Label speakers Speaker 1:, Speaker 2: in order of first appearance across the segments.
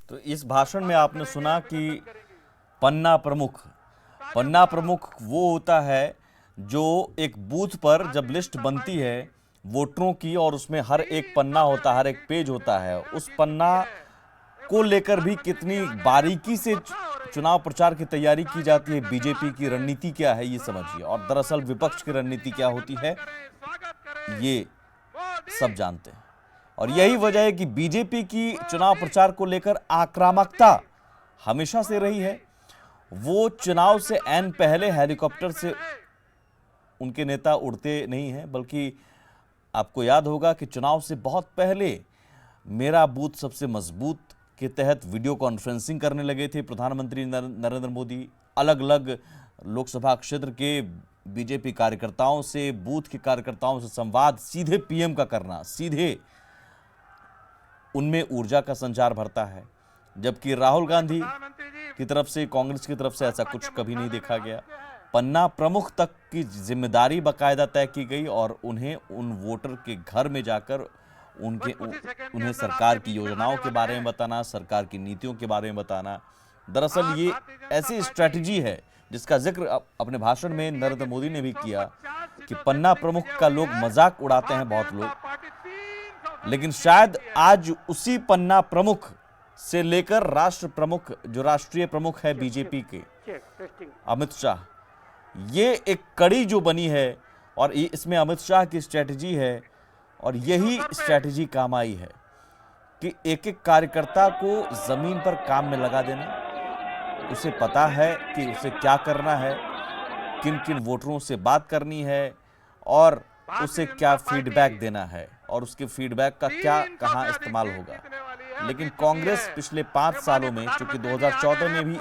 Speaker 1: तो इस भाषण में आपने सुना कि पन्ना प्रमुख वो होता है जो एक बूथ पर जब लिस्ट बनती है वोटरों की और उसमें हर एक पन्ना होता है, हर एक पेज होता है, उस पन्ना को लेकर भी कितनी बारीकी से चुनाव प्रचार की तैयारी की जाती है, बीजेपी की रणनीति क्या है ये समझिए, और दरअसल विपक्ष की रणनीति क्या होती है ये सब जानते हैं। और यही वजह है कि बीजेपी की चुनाव प्रचार को लेकर आक्रामकता हमेशा से रही है। वो चुनाव से ऐन पहले हेलीकॉप्टर से उनके नेता उड़ते नहीं हैं, बल्कि आपको याद होगा कि चुनाव से बहुत पहले मेरा बूथ सबसे मजबूत के तहत वीडियो कॉन्फ्रेंसिंग करने लगे थे प्रधानमंत्री नरेंद्र मोदी। अलग अलग लोकसभा क्षेत्र के बीजेपी कार्यकर्ताओं से, बूथ के कार्यकर्ताओं से संवाद सीधे पीएम का करना, सीधे उनमें ऊर्जा का संचार भरता है। जबकि राहुल गांधी की तरफ से, कांग्रेस की तरफ से ऐसा कुछ कभी नहीं देखा गया। पन्ना प्रमुख तक की जिम्मेदारी बाकायदा तय की गई और उन्हें उन वोटर के घर में जाकर उन्हें सरकार की योजनाओं के बारे में बताना, सरकार की नीतियों के बारे में बताना। दरअसल ये ऐसी स्ट्रैटेजी है जिसका जिक्र अपने भाषण में नरेंद्र मोदी ने भी किया कि पन्ना प्रमुख का लोग मजाक उड़ाते हैं बहुत लोग, लेकिन शायद आज उसी पन्ना प्रमुख से लेकर राष्ट्र प्रमुख, जो राष्ट्रीय प्रमुख है बीजेपी के अमित शाह, ये एक कड़ी जो बनी है और इसमें अमित शाह की स्ट्रैटेजी है और यही स्ट्रैटेजी काम आई है कि एक एक कार्यकर्ता को जमीन पर काम में लगा देना। उसे पता है कि उसे क्या करना है, किन किन वोटरों से बात करनी है और उसे क्या फीडबैक देना है और उसके फीडबैक का क्या कहां इस्तेमाल होगा। लेकिन कांग्रेस पिछले 5 सालों में, चूंकि 2014 में भी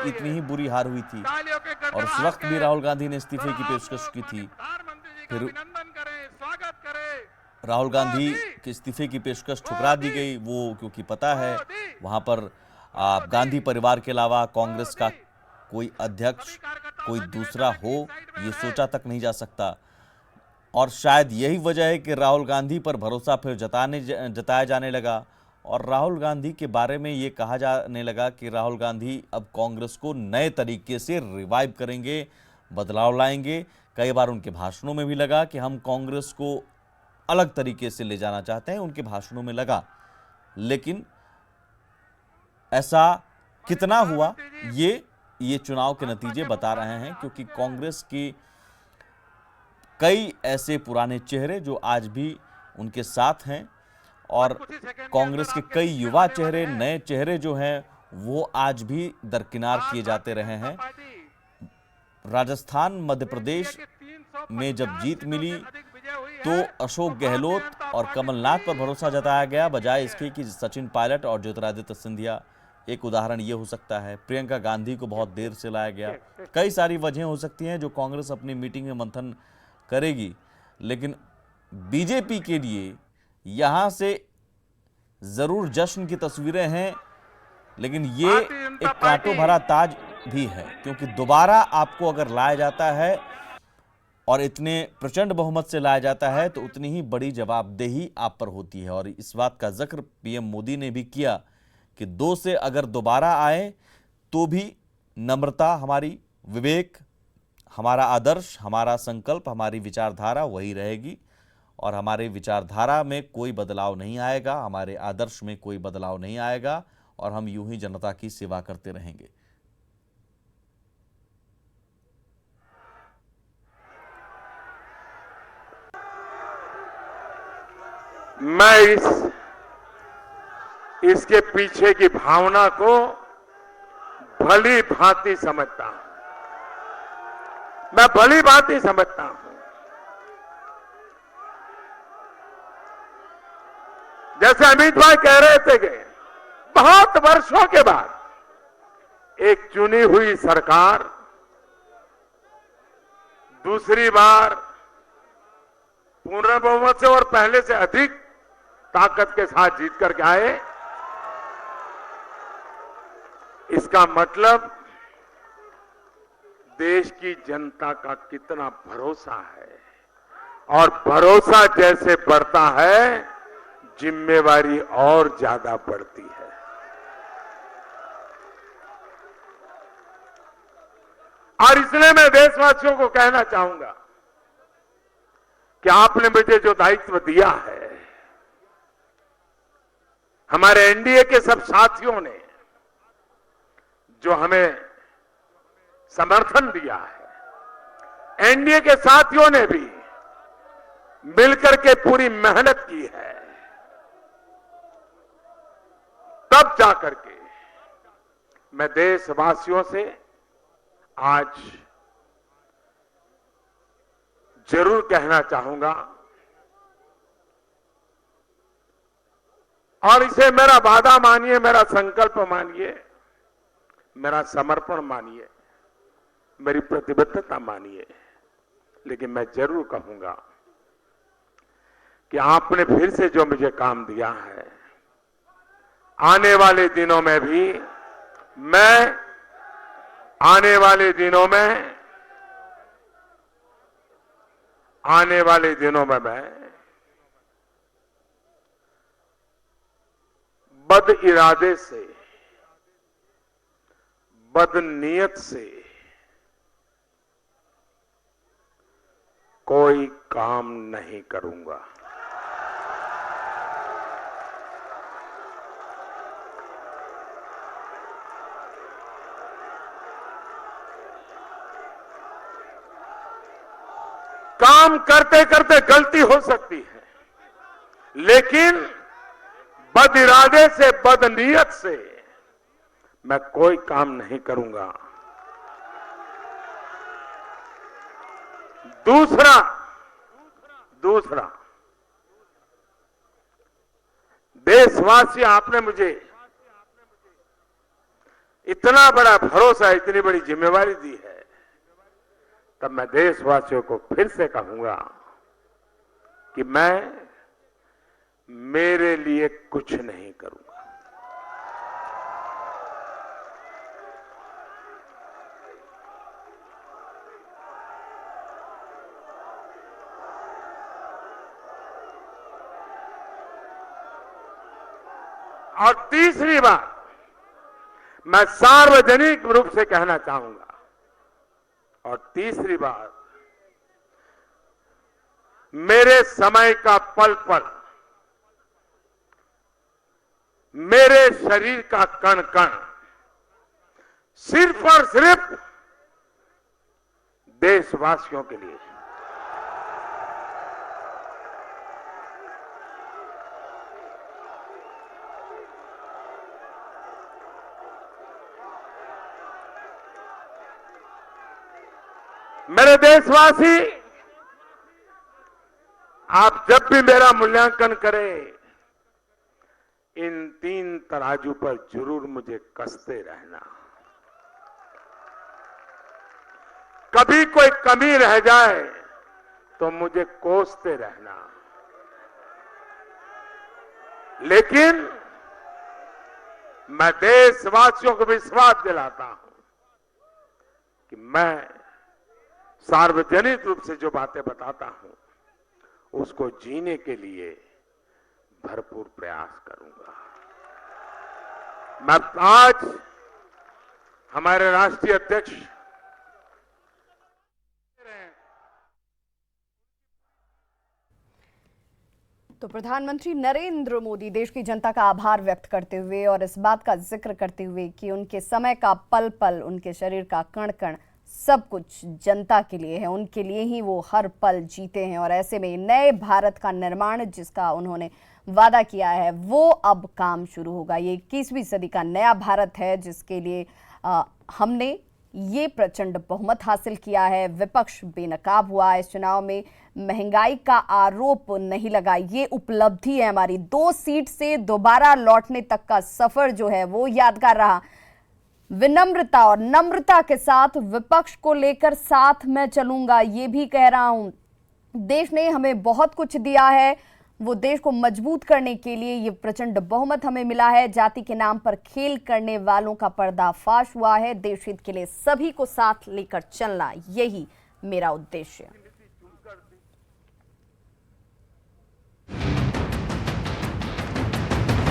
Speaker 1: इतनी ही बुरी हार हुई थी और उस वक्त भी राहुल गांधी ने इस्तीफे की पेशकश की थी, फिर राहुल गांधी के इस्तीफे की पेशकश ठुकरा दी गई। वो क्योंकि पता है वहां पर गांधी परिवार के अलावा कांग्रेस का कोई अध्यक्ष, कोई दूसरा हो ये सोचा तक नहीं जा सकता। और शायद यही वजह है कि राहुल गांधी पर भरोसा फिर जताया जाने लगा और राहुल गांधी के बारे में ये कहा जाने लगा कि राहुल गांधी अब कांग्रेस को नए तरीके से रिवाइव करेंगे, बदलाव लाएंगे। कई बार उनके भाषणों में भी लगा कि हम कांग्रेस को अलग तरीके से ले जाना चाहते हैं, उनके भाषणों में लगा। लेकिन ऐसा कितना हुआ ये चुनाव के नतीजे बता रहे हैं, क्योंकि कांग्रेस की कई ऐसे पुराने चेहरे जो आज भी उनके साथ हैं और कांग्रेस के कई युवा चेहरे, नए चेहरे जो हैं वो आज भी दरकिनार किए जाते रहे हैं। राजस्थान, मध्य प्रदेश में जब जीत मिली तो अशोक गहलोत और कमलनाथ पर भरोसा जताया गया, बजाय इसके कि सचिन पायलट और ज्योतिरादित्य सिंधिया। एक उदाहरण ये हो सकता है। प्रियंका गांधी को बहुत देर से लाया गया। कई सारी वजहें हो सकती हैं जो कांग्रेस अपनी मीटिंग में मंथन करेगी, लेकिन बीजेपी के लिए यहां से जरूर जश्न की तस्वीरें हैं, लेकिन ये एक कांटों भरा ताज भी है, क्योंकि दोबारा आपको अगर लाया जाता है और इतने प्रचंड बहुमत से लाया जाता है तो उतनी ही बड़ी जवाबदेही आप पर होती है। और इस बात का जिक्र पीएम मोदी ने भी किया कि 2 से अगर दोबारा आए तो भी नम्रता, हमारी विवेक, हमारा आदर्श, हमारा संकल्प, हमारी विचारधारा वही रहेगी और हमारे विचारधारा में कोई बदलाव नहीं आएगा, हमारे आदर्श में कोई बदलाव नहीं आएगा और हम यूं ही जनता की सेवा करते रहेंगे।
Speaker 2: मैं इसके पीछे की भावना को भली भांति समझता हूं। मैं भली भांति समझता हूं। जैसे अमित भाई कह रहे थे कि बहुत वर्षों के बाद एक चुनी हुई सरकार दूसरी बार पूर्ण बहुमत से और पहले से अधिक ताकत के साथ जीत करके आए, इसका मतलब देश की जनता का कितना भरोसा है और भरोसा जैसे बढ़ता है जिम्मेवारी और ज्यादा बढ़ती है। और इसलिए मैं देशवासियों को कहना चाहूंगा कि आपने मुझे जो दायित्व दिया है, हमारे एनडीए के सब साथियों ने जो हमें समर्थन दिया है, एनडीए के साथियों ने भी मिलकर के पूरी मेहनत की है, तब जाकर के मैं देशवासियों से आज जरूर कहना चाहूंगा और इसे मेरा वादा मानिए, मेरा संकल्प मानिए, मेरा समर्पण मानिए, मेरी प्रतिबद्धता मानिए, लेकिन मैं जरूर कहूंगा कि आपने फिर से जो मुझे काम दिया है, आने वाले दिनों में भी मैं आने वाले दिनों में मैं बद इरादे से, बद नीयत से कोई काम नहीं करूंगा। काम करते करते गलती हो सकती है, लेकिन बद इरादे से, बद नीयत से मैं कोई काम नहीं करूंगा। दूसरा देशवासी, आपने मुझे इतना बड़ा भरोसा, इतनी बड़ी जिम्मेवारी दी है, तब मैं देशवासियों को फिर से कहूंगा कि मैं मेरे लिए कुछ नहीं करूंगा। और तीसरी बात मैं सार्वजनिक रूप से कहना चाहूंगा, और तीसरी बात, मेरे समय का पल पल, मेरे शरीर का कण कण सिर्फ और सिर्फ देशवासियों के लिए, मेरे देशवासी, आप जब भी मेरा मूल्यांकन करें, इन 3 तराजू पर जरूर मुझे कसते रहना। कभी कोई कमी रह जाए तो मुझे कोसते रहना, लेकिन मैं देशवासियों को विश्वास दिलाता हूं कि मैं सार्वजनिक रूप से जो बातें बताता हूं, उसको जीने के लिए भरपूर प्रयास करूंगा। मैं आज हमारे राष्ट्रीय अध्यक्ष
Speaker 3: तो प्रधानमंत्री नरेंद्र मोदी देश की जनता का आभार व्यक्त करते हुए और इस बात का जिक्र करते हुए कि उनके समय का पल पल, उनके शरीर का कण कण सब कुछ जनता के लिए है, उनके लिए ही वो हर पल जीते हैं। और ऐसे में नए भारत का निर्माण जिसका उन्होंने वादा किया है, वो अब काम शुरू होगा। ये 21वीं सदी का नया भारत है जिसके लिए हमने ये प्रचंड बहुमत हासिल किया है। विपक्ष बेनकाब हुआ इस चुनाव में, महंगाई का आरोप नहीं लगा, ये उपलब्धि है हमारी। 2 सीट से दोबारा लौटने तक का सफर जो है वो यादगार रहा। विनम्रता और नम्रता के साथ विपक्ष को लेकर साथ मैं चलूंगा, ये भी कह रहा हूं। देश ने हमें बहुत कुछ दिया है, वो देश को मजबूत करने के लिए ये प्रचंड बहुमत हमें मिला है। जाति के नाम पर खेल करने वालों का पर्दाफाश हुआ है। देश हित के लिए सभी को साथ लेकर चलना, यही मेरा उद्देश्य है।